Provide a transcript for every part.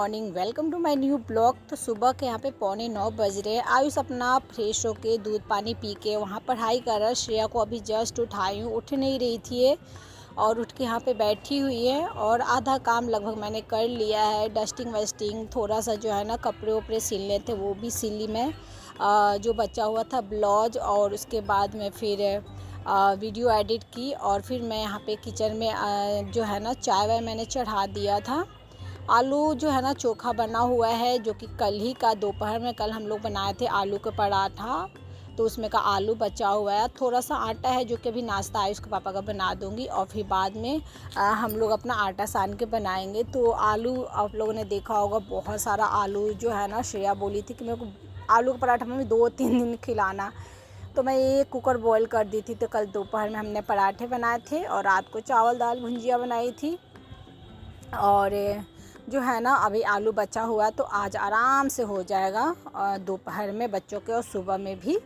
Morning, welcome to my new blog. तो सुबह के यहाँ पे 8:45 बज रहे हैं। आयुष अपना फ्रेश होके दूध पानी पी के वहाँ पढ़ाई कर रहा है। श्रेया को अभी जस्ट उठाई हूँ, उठ नहीं रही थी ये, और उठ के यहाँ पे बैठी हुई है। और आधा काम लगभग मैंने कर लिया है। डस्टिंग वस्टिंग थोड़ा सा जो है ना, कपड़े उपड़े सिलने थे वो भी सिली मैं, जो बचा हुआ था ब्लाउज। और उसके बाद में फिर वीडियो एडिट की, और फिर मैं यहाँ पे किचन में जो है ना चाय वाय मैंने चढ़ा दिया था। आलू जो है ना चोखा बना हुआ है, जो कि कल ही का दोपहर में कल हम लोग बनाए थे आलू के पराठा, तो उसमें का आलू बचा हुआ है। थोड़ा सा आटा है जो कि अभी नाश्ता आयुष के पापा का बना दूंगी, और फिर बाद में हम लोग अपना आटा सान के बनाएंगे। तो आलू आप लोगों ने देखा होगा, बहुत सारा आलू जो है ना, श्रेया बोली थी कि मेरे को आलू का पराठा में 2-3 दिन खिलाना, तो मैं ये कुकर बॉईल कर दी थी। तो कल दोपहर में हमने पराठे बनाए थे, और रात को चावल दाल भुंजिया बनाई थी। और जो है ना अभी आलू बचा हुआ, तो आज आराम से हो जाएगा दोपहर में बच्चों के, और सुबह में भी।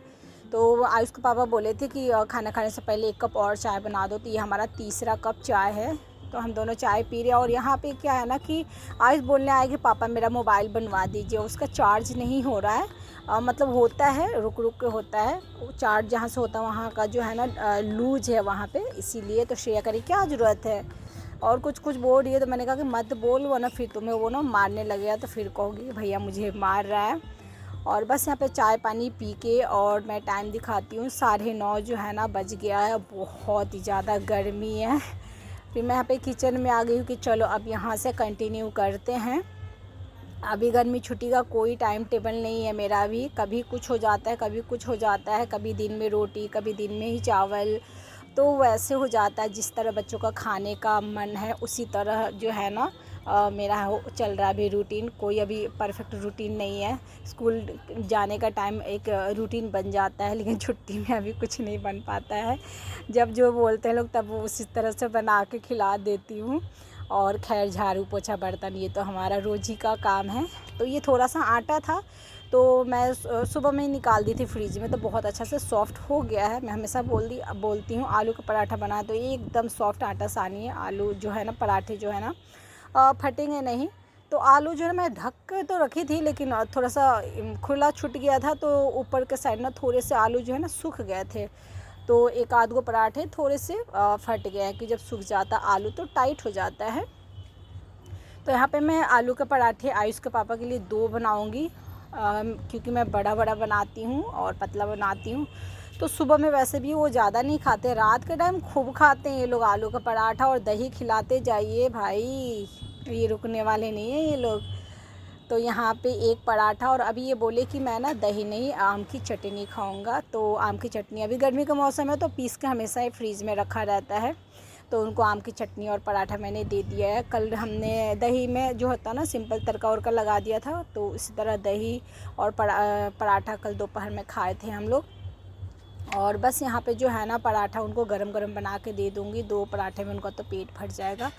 तो आयुष के पापा बोले थे कि खाना खाने से पहले 1 कप और चाय बना दो। तो ये हमारा तीसरा कप चाय है, तो हम दोनों चाय पी रहे हैं। और यहाँ पे क्या है ना कि आयुष बोलने आए कि पापा मेरा मोबाइल बनवा दीजिए, उसका चार्ज नहीं हो रहा है। मतलब होता है, रुक रुक के होता है चार्ज, जहाँ से होता है वहाँ का जो है ना लूज है वहाँ पे, इसीलिए। तो श्रेया करी क्या ज़रूरत है, और कुछ कुछ बोल रही है। तो मैंने कहा कि मत बोल, वरना फिर तुम्हें वो ना मारने लगेगा, तो फिर कहोगी कि भैया मुझे मार रहा है। और बस यहाँ पे चाय पानी पी के, और मैं टाइम दिखाती हूँ 9:30 जो है ना बज गया है। बहुत ही ज़्यादा गर्मी है। फिर मैं यहाँ पे किचन में आ गई हूँ कि चलो अब यहाँ से कंटिन्यू करते हैं। अभी गर्मी छुट्टी का कोई टाइम टेबल नहीं है मेरा भी, कभी कुछ हो जाता है, कभी कुछ हो जाता है, कभी दिन में रोटी, कभी दिन में ही चावल। तो वैसे हो जाता है, जिस तरह बच्चों का खाने का मन है उसी तरह जो है ना मेरा हो चल रहा है अभी रूटीन। कोई अभी परफेक्ट रूटीन नहीं है। स्कूल जाने का टाइम एक रूटीन बन जाता है, लेकिन छुट्टी में अभी कुछ नहीं बन पाता है। जब जो बोलते हैं लोग तब वो उसी तरह से बना के खिला देती हूँ। और खैर झाड़ू पोछा बर्तन ये तो हमारा रोज़ ही का काम है। तो ये थोड़ा सा आटा था, तो मैं सुबह में ही निकाल दी थी फ्रिज में, तो बहुत अच्छा से सॉफ़्ट हो गया है। मैं हमेशा बोलती हूँ आलू का पराठा बना तो ये एकदम सॉफ़्ट आटा सानिए। आलू जो है ना, पराठे जो है ना फटेंगे नहीं। तो आलू जो है मैं ढक के तो रखी थी, लेकिन थोड़ा सा खुला छूट गया था, तो ऊपर के साइड ना थोड़े से आलू जो है ना सूख गए थे। तो एक आध गो पराठे थोड़े से फट गए हैं, कि जब सूख जाता आलू तो टाइट हो जाता है। तो यहाँ पे मैं आलू के पराठे आयुष के पापा के लिए 2 बनाऊँगी, क्योंकि मैं बड़ा बड़ा बनाती हूँ और पतला बनाती हूँ। तो सुबह में वैसे भी वो ज़्यादा नहीं खाते, रात के टाइम खूब खाते हैं ये लोग आलू का पराठा। और दही खिलाते जाइए भाई, ये रुकने वाले नहीं हैं ये लोग। तो यहाँ पे एक पराठा, और अभी ये बोले कि मैं ना दही नहीं आम की चटनी खाऊंगा। तो आम की चटनी अभी गर्मी का मौसम है, तो पीस के हमेशा ही फ्रीज़ में रखा रहता है। तो उनको आम की चटनी और पराठा मैंने दे दिया है। कल हमने दही में जो होता ना सिंपल तड़का वड़का लगा दिया था, तो इसी तरह दही और पराठा कल दोपहर में खाए थे हम लोग। और बस यहाँ पे जो है ना पराठा उनको गरम गरम बना के दे दूँगी। 2 पराठे में उनका तो पेट भर जाएगा।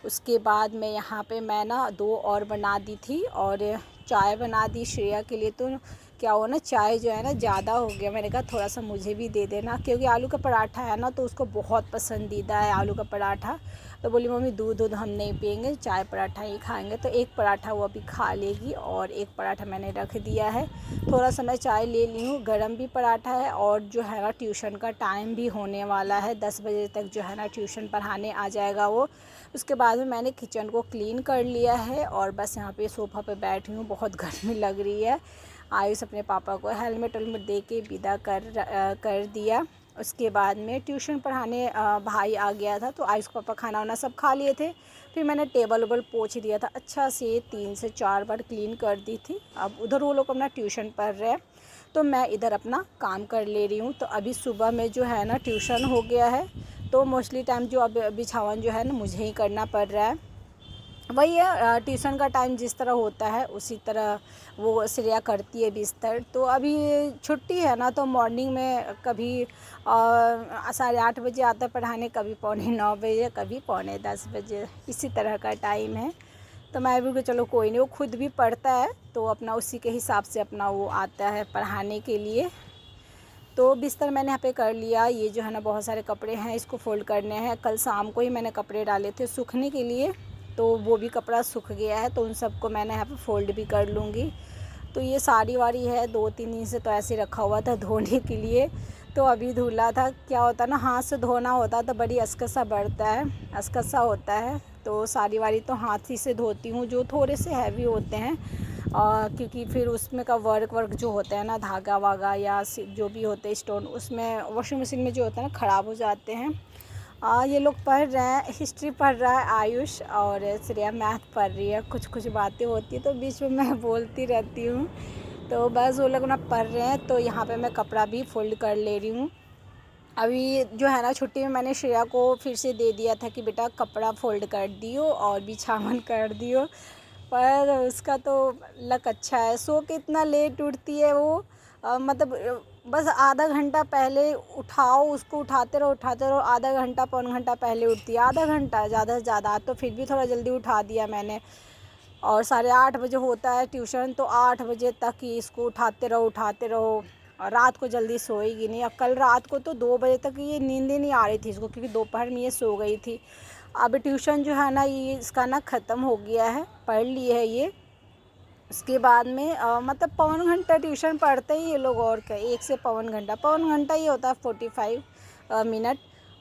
उसके बाद में यहाँ पे मैं ना 2 और बना दी थी, और चाय बना दी श्रेया के लिए। तो क्या हुआ ना, चाय जो है ना ज़्यादा हो गया, मैंने कहा थोड़ा सा मुझे भी दे देना, क्योंकि आलू का पराठा है ना तो उसको बहुत पसंदीदा है आलू का पराठा। तो बोली मम्मी दूध हम नहीं पियेंगे, चाय पराठा ही खाएंगे। तो एक पराठा वो अभी खा लेगी, और एक पराठा मैंने रख दिया है। थोड़ा सा मैं चाय ले ली हूँ, गरम भी पराठा है। और जो है ना ट्यूशन का टाइम भी होने वाला है, 10 बजे तक जो है ना ट्यूशन पढ़ाने आ जाएगा वो। उसके बाद में मैंने किचन को क्लीन कर लिया है, और बस यहाँ पे सोफ़ा पे बैठी हूँ, बहुत गर्मी लग रही है। आयुष अपने पापा को हेलमेट वेलमेट दे के विदा कर दिया। उसके बाद में ट्यूशन पढ़ाने भाई आ गया था, तो आयुष पापा खाना वाना सब खा लिए थे। फिर मैंने टेबल वेबल पोंछ दिया था, अच्छा से 3 से 4 बार क्लीन कर दी थी। अब उधर वो लोग अपना ट्यूशन पढ़ रहे हैं, तो मैं इधर अपना काम कर ले रही हूँ। तो अभी सुबह में जो है ना ट्यूशन हो गया है, तो मोस्टली टाइम जो अब बिछावन जो है ना मुझे ही करना पड़ रहा है। वही है, ट्यूशन का टाइम जिस तरह होता है उसी तरह वो श्रेया करती है बिस्तर। तो अभी छुट्टी है ना, तो मॉर्निंग में कभी 8:30 बजे आता है पढ़ाने, कभी 8:45 बजे, कभी 9:45 बजे, इसी तरह का टाइम है। तो मैं भी चलो कोई नहीं, वो खुद भी पढ़ता है, तो अपना उसी के हिसाब से अपना वो आता है पढ़ाने के लिए। तो बिस्तर मैंने यहाँ पे कर लिया। ये जो है ना बहुत सारे कपड़े हैं, इसको फ़ोल्ड करने हैं। कल शाम को ही मैंने कपड़े डाले थे सूखने के लिए, तो वो भी कपड़ा सूख गया है, तो उन सबको मैंने यहाँ पे फ़ोल्ड भी कर लूँगी। तो ये साड़ी वाड़ी है 2-3 दिन से तो ऐसे रखा हुआ था धोने के लिए, तो अभी धुला था। क्या होता है ना, हाथ से धोना होता है तो बड़ी असकसा बढ़ता है, असकसा होता है। तो साड़ी वाड़ी तो हाथ ही से धोती हूँ, जो थोड़े से हैवी होते हैं, क्योंकि फिर उसमें का वर्क जो होता है ना, धागा वागा या जो भी होते हैं स्टोन, उसमें वॉशिंग मशीन में जो होता है ना ख़राब हो जाते हैं। ये लोग पढ़ रहे हैं, हिस्ट्री पढ़ रहा है आयुष, और श्रेया मैथ पढ़ रही है। कुछ कुछ बातें होती है तो बीच में मैं बोलती रहती हूँ। तो बस वो लोग ना पढ़ रहे हैं, तो यहाँ पे मैं कपड़ा भी फोल्ड कर ले रही हूँ। अभी जो है ना छुट्टी में मैंने श्रेया को फिर से दे दिया था कि बेटा कपड़ा फोल्ड कर दियो और बिछावन कर दियो, पर उसका तो लक अच्छा है, सो के इतना लेट उठती है वो। मतलब बस आधा घंटा पहले उठाओ उसको, उठाते रहो आधा घंटा पौन घंटा पहले उठती है, आधा घंटा ज़्यादा से ज़्यादा। तो फिर भी थोड़ा जल्दी उठा दिया मैंने, और 8:30 बजे होता है ट्यूशन, तो 8 बजे तक ही इसको उठाते रहो। और रात को जल्दी सोएगी नहीं। अब कल रात को तो 2 बजे तक ये नींद ही नहीं आ रही थी इसको, क्योंकि दोपहर में ये सो गई थी। अब ट्यूशन जो है ना ये इसका ना ख़त्म हो गया है, पढ़ ली है ये। उसके बाद में मतलब पौन घंटा ट्यूशन पढ़ते ही ये लोग, और क्या 1 से पौन घंटा ही होता है, 45 मिनट।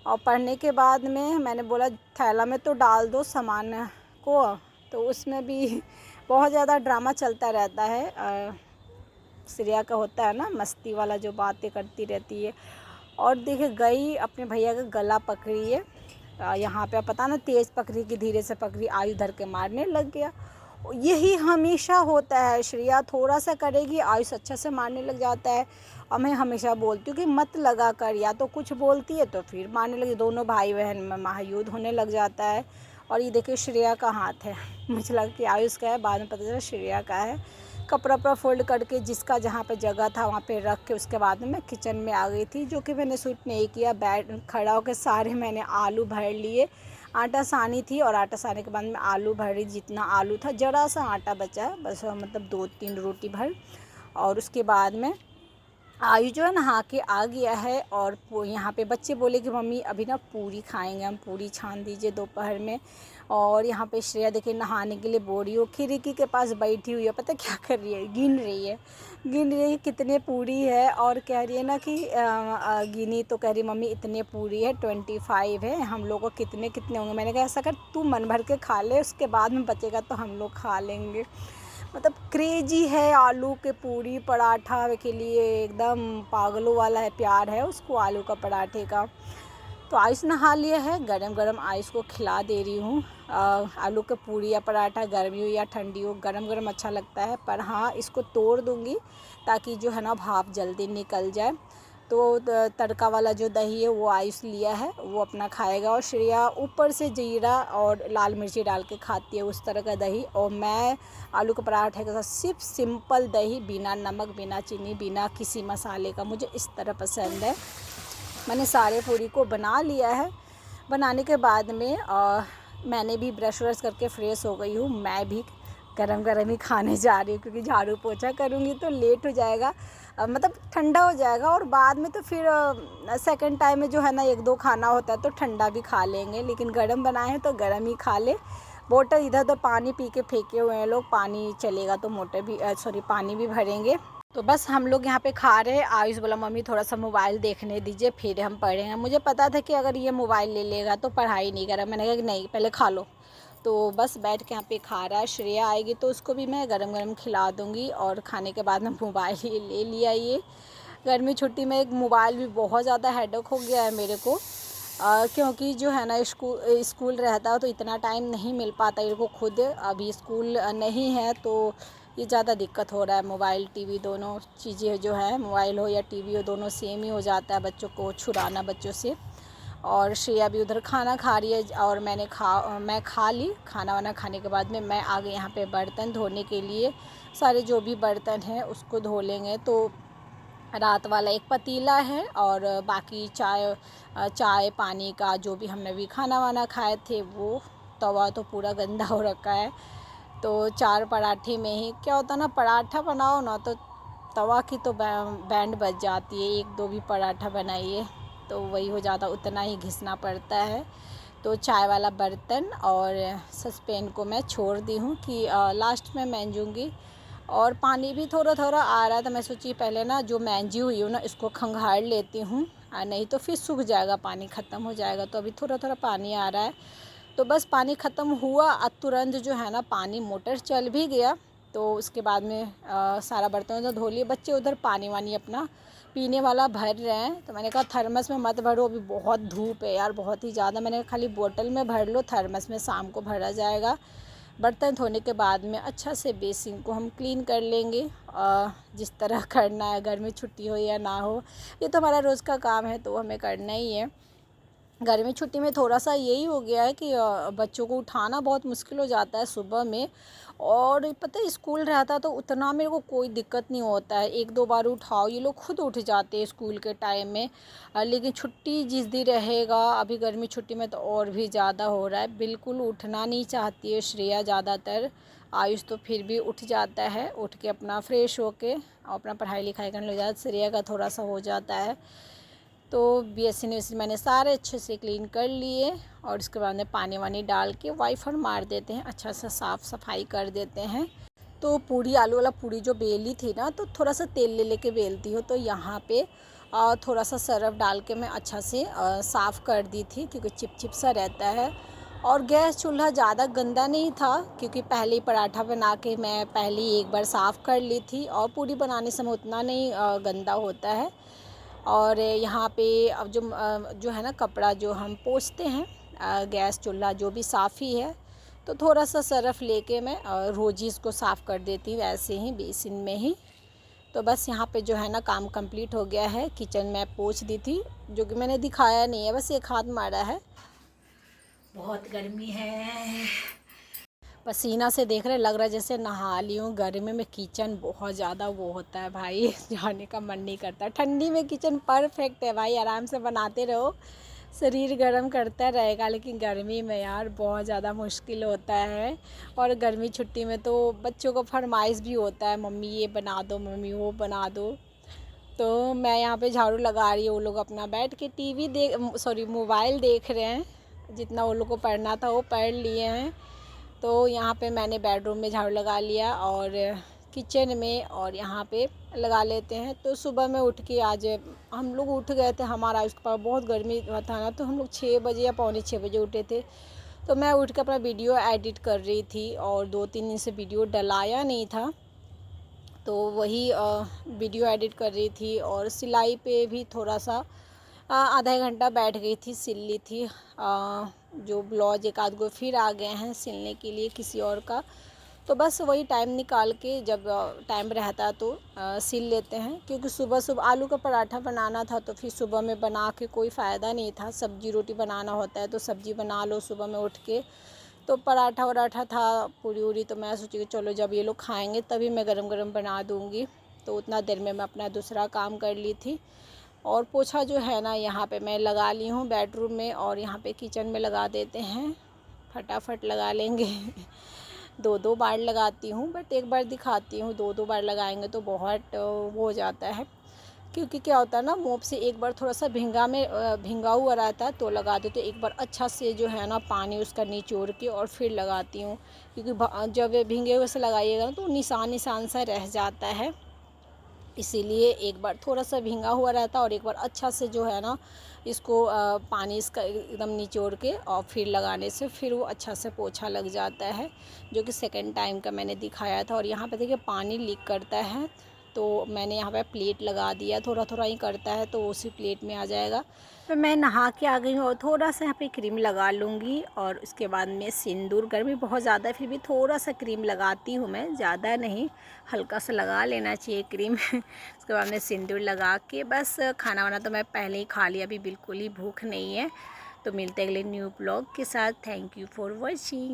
और पढ़ने के बाद में मैंने बोला थैला में तो डाल दो सामान को, तो उसमें भी बहुत ज़्यादा ड्रामा चलता रहता है। श्रेया का होता है ना मस्ती वाला, जो बातें करती रहती है। और देखिए गई अपने भैया का गला पकड़ी है, यहाँ पे पता ना तेज़ पकड़ी कि धीरे से पकड़ी, आयु धर के मारने लग गया। यही हमेशा होता है, श्रेया थोड़ा सा करेगी आयुष अच्छा से मारने लग जाता है। और मैं हमेशा बोलती हूँ कि मत लगा कर, या तो कुछ बोलती है तो फिर मारने लगी, दोनों भाई बहन में महायुद्ध होने लग जाता है। और ये देखिए श्रेया का हाथ है, मुझे लगा कि आयुष का है, बाद में पता चला श्रेया का है। कपड़ा फोल्ड करके जिसका जहाँ पे जगह था वहाँ पे रख के उसके बाद में मैं किचन में आ गई थी, जो कि मैंने शूट नहीं किया। बैठ खड़ा होकर सारे मैंने आलू भर लिए, आटा सानी थी, और आटा साने के बाद में आलू भरी, जितना आलू था ज़रा सा आटा बचा बस, मतलब 2-3 रोटी भर। और उसके बाद में आयु जो है नहा के आ गया है, और यहाँ पे बच्चे बोले कि मम्मी अभी ना पूरी खाएंगे हम, पूरी छान दीजिए दोपहर में। और यहाँ पे श्रेया देखिए नहाने के लिए बोरी हो खिड़की के पास बैठी हुई है, पता क्या कर रही है, गिन रही है कितने पूरी है। और कह रही है ना कि गिनी तो कह रही मम्मी इतने पूरी है, 25 है, हम लोग को कितने कितने होंगे। मैंने कहा ऐसा कर तू मन भर के खा ले, उसके बाद में बचेगा तो हम लोग खा लेंगे। मतलब क्रेजी है आलू के पूरी पराठा के लिए, एकदम पागलों वाला है, प्यार है उसको आलू का पराठे का। तो आयुष नहा लिया है, गरम गरम आयुष को खिला दे रही हूँ। आलू का पूरी या पराठा गर्मी हो या ठंडी हो, गरम गरम अच्छा लगता है। पर हाँ इसको तोड़ दूँगी ताकि जो है ना भाप जल्दी निकल जाए। तो तड़का वाला जो दही है वो आयुष लिया है, वो अपना खाएगा। और श्रेया ऊपर से जीरा और लाल मिर्ची डाल के खाती है उस तरह का दही। और मैं आलू के पराठे के साथ सिर्फ सिंपल दही, बिना नमक, बिना चीनी, बिना किसी मसाले का, मुझे इस तरह पसंद है। मैंने सारे पूरी को बना लिया है। बनाने के बाद में मैंने भी ब्रश व्रश करके फ्रेश हो गई हूँ। मैं भी गरम गरम ही खाने जा रही हूँ, क्योंकि झाड़ू पोछा करूँगी तो लेट हो जाएगा, मतलब ठंडा हो जाएगा। और बाद में तो फिर सेकंड टाइम में जो है ना 1-2 खाना होता है तो ठंडा भी खा लेंगे, लेकिन गरम बनाए हैं तो गरम ही खा ले। बोतल इधर उधर पानी पी के फेंके हुए हैं लोग, पानी चलेगा तो मोटर भी पानी भी भरेंगे। तो बस हम लोग यहाँ पे खा रहे हैं। आयुष बोला मम्मी थोड़ा सा मोबाइल देखने दीजिए फिर हम पढ़ेंगे। मुझे पता था कि अगर ये मोबाइल ले लेगा तो पढ़ाई नहीं करेगा। मैंने कहा कि नहीं पहले खा लो। तो बस बैठ के यहाँ पे खा रहा है। श्रेया आएगी तो उसको भी मैं गरम गरम खिला दूँगी, और खाने के बाद में मोबाइल ही ले लिया। ये गर्मी छुट्टी में एक मोबाइल भी बहुत ज़्यादा हेडेक हो गया है मेरे को, क्योंकि जो है ना स्कूल रहता है तो इतना टाइम नहीं मिल पाता इनको को खुद। अभी स्कूल नहीं है तो ये ज़्यादा दिक्कत हो रहा है। मोबाइल टीवी दोनों चीज़ें जो है, मोबाइल हो या टीवी हो, दोनों सेम ही हो जाता है बच्चों को छुड़ाना बच्चों से। और श्रेया भी उधर खाना खा रही है, और मैं खा ली। खाना वाना खाने के बाद में मैं आ गई यहाँ पे बर्तन धोने के लिए। सारे जो भी बर्तन हैं उसको धो लेंगे। तो रात वाला एक पतीला है, और बाकी चाय पानी का जो भी हमने भी खाना वाना खाए थे वो तवा तो पूरा गंदा हो रखा है। तो 4 पराठे में ही क्या होता ना, पराठा बनाओ ना तो तवा की तो बैंड बज जाती है। 1-2 भी पराठा बनाइए तो वही हो जाता, उतना ही घिसना पड़ता है। तो चाय वाला बर्तन और सस्पेन को मैं छोड़ दी हूँ कि लास्ट में मांजूँगी। और पानी भी थोड़ा थोड़ा आ रहा था, मैं सोची पहले ना जो मांजी हुई हूँ ना इसको खंगाल लेती हूँ, नहीं तो फिर सूख जाएगा, पानी ख़त्म हो जाएगा। तो अभी थोड़ा थोड़ा पानी आ रहा है, तो बस पानी ख़त्म हुआ तुरंत जो है ना पानी मोटर चल भी गया। तो उसके बाद में सारा बर्तन तो धो लिए, बच्चे उधर पानी वानी अपना पीने वाला भर रहे हैं। तो मैंने कहा थर्मस में मत भरो, अभी बहुत धूप है यार, बहुत ही ज़्यादा। मैंने कहा खाली बोतल में भर लो, थर्मस में शाम को भरा जाएगा। बर्तन धोने के बाद में अच्छा से बेसिन को हम क्लीन कर लेंगे, जिस तरह करना है, घर में छुट्टी हो या ना हो, ये तो हमारा रोज़ का काम है, तो हमें करना ही है। गर्मी छुट्टी में थोड़ा सा यही हो गया है कि बच्चों को उठाना बहुत मुश्किल हो जाता है सुबह में। और पता है स्कूल रहता तो उतना मेरे को कोई दिक्कत नहीं होता है, एक दो बार उठाओ ये लोग खुद उठ जाते हैं स्कूल के टाइम में। लेकिन छुट्टी जिस दिन रहेगा, अभी गर्मी छुट्टी में तो और भी ज़्यादा हो रहा है, बिल्कुल उठना नहीं चाहती है श्रेया ज़्यादातर। आयुष तो फिर भी उठ जाता है, उठ के अपना फ्रेश होके और अपना पढ़ाई लिखाई करने लग जाता है। श्रेया का थोड़ा सा हो जाता है। तो बेसिन वेसिन मैंने सारे अच्छे से क्लीन कर लिए और उसके बाद में पानी वानी डाल के वाइफर मार देते हैं, अच्छा सा साफ़ सफाई कर देते हैं। तो पूड़ी, आलू वाला पूड़ी जो बेली थी ना, तो थोड़ा सा तेल ले लेके बेलती हूँ। तो यहाँ पे थोड़ा सा सरफ डाल के मैं अच्छा से साफ़ कर दी थी, क्योंकि चिपचिप सा रहता है। और गैस चूल्हा ज़्यादा गंदा नहीं था, क्योंकि पहले ही पराठा बना के मैं पहले ही एक बार साफ़ कर ली थी, और पूड़ी बनाने समय उतना नहीं गंदा होता है। और यहाँ पे अब जो है ना कपड़ा जो हम पोंछते हैं, गैस चूल्हा जो भी साफ़ ही है, तो थोड़ा सा सरफ लेके मैं रोज़ ही इसको साफ़ कर देती हूँ, ऐसे ही बेसिन में ही। तो बस यहाँ पे जो है ना काम कंप्लीट हो गया है। किचन मैं पोंछ दी थी, जो कि मैंने दिखाया नहीं है, बस एक हाथ मारा है। बहुत गर्मी है, पसीना से देख रहे लग रहा है जैसे नहा ली हूँ। गर्मी में किचन बहुत ज़्यादा वो होता है भाई, जाने का मन नहीं करता। ठंडी में किचन परफेक्ट है भाई, आराम से बनाते रहो, शरीर गर्म करता रहेगा। लेकिन गर्मी में यार बहुत ज़्यादा मुश्किल होता है। और गर्मी छुट्टी में तो बच्चों को फरमाइश भी होता है, मम्मी ये बना दो, मम्मी वो बना दो। तो मैं यहाँ पे झाड़ू लगा रही हूँ, वो लोग अपना बैठ के मोबाइल देख रहे हैं। जितना वो लोग को पढ़ना था वो पढ़ लिए हैं। तो यहाँ पे मैंने बेडरूम में झाड़ू लगा लिया और किचन में और यहाँ पे लगा लेते हैं। तो सुबह में उठ के आज हम लोग उठ गए थे, हमारा उसके पास बहुत गर्मी था ना, तो हम लोग 6 बजे या पौने 6 बजे उठे थे। तो मैं उठ के अपना वीडियो एडिट कर रही थी और 2-3 दिन से वीडियो डलाया नहीं था, तो वही वीडियो एडिट कर रही थी। और सिलाई पे भी थोड़ा सा आधा घंटा बैठ गई थी, सिल ली थी। जो ब्लाउज एक आध गो फिर आ गए हैं सिलने के लिए किसी और का, तो बस वही टाइम निकाल के जब टाइम रहता तो सिल लेते हैं। क्योंकि सुबह सुबह आलू का पराठा बनाना था, तो फिर सुबह में बना के कोई फ़ायदा नहीं था। सब्जी रोटी बनाना होता है तो सब्जी बना लो सुबह में उठ के। तो पराठा वराठा था, पूरी उरी, तो मैं सोची कि चलो जब ये लोग खाएंगे तभी मैं गरम गरम बना दूँगी। तो उतना देर में मैं अपना दूसरा काम कर ली थी। और पोछा जो है ना यहाँ पे मैं लगा ली हूँ बेडरूम में, और यहाँ पे किचन में लगा देते हैं, फटाफट लगा लेंगे। 2-2 बार लगाती हूँ, बट एक बार दिखाती हूँ। 2-2 बार लगाएंगे तो बहुत वो हो जाता है। क्योंकि क्या होता है ना, मोप से एक बार थोड़ा सा भींगा हुआ रहता है तो लगा दो, तो एक बार अच्छा से जो है ना पानी उसका निचोड़ के और फिर लगाती हूँ। क्योंकि जब भींगे हुए से लगाइएगा ना तो निशान निशान सा रह जाता है, इसीलिए एक बार थोड़ा सा भींगा हुआ रहता है और एक बार अच्छा से जो है ना इसको पानी इसका एकदम निचोड़ के और फिर लगाने से फिर वो अच्छा से पोछा लग जाता है, जो कि सेकंड टाइम का मैंने दिखाया था। और यहाँ पे देखिए पानी लीक करता है, तो मैंने यहाँ पे प्लेट लगा दिया, थोड़ा थोड़ा ही करता है तो उसी प्लेट में आ जाएगा। तो मैं नहा के आ गई हूँ और थोड़ा सा यहाँ पे क्रीम लगा लूँगी। और उसके बाद में सिंदूर, गर्मी बहुत ज़्यादा है फिर भी थोड़ा सा क्रीम लगाती हूँ मैं, ज़्यादा नहीं, हल्का सा लगा लेना चाहिए क्रीम। उसके बाद में सिंदूर लगा के बस खाना वाना तो मैं पहले ही खा लिया, अभी बिल्कुल ही भूख नहीं है। तो मिलते अगले न्यू ब्लॉग के साथ। Thank you for watching.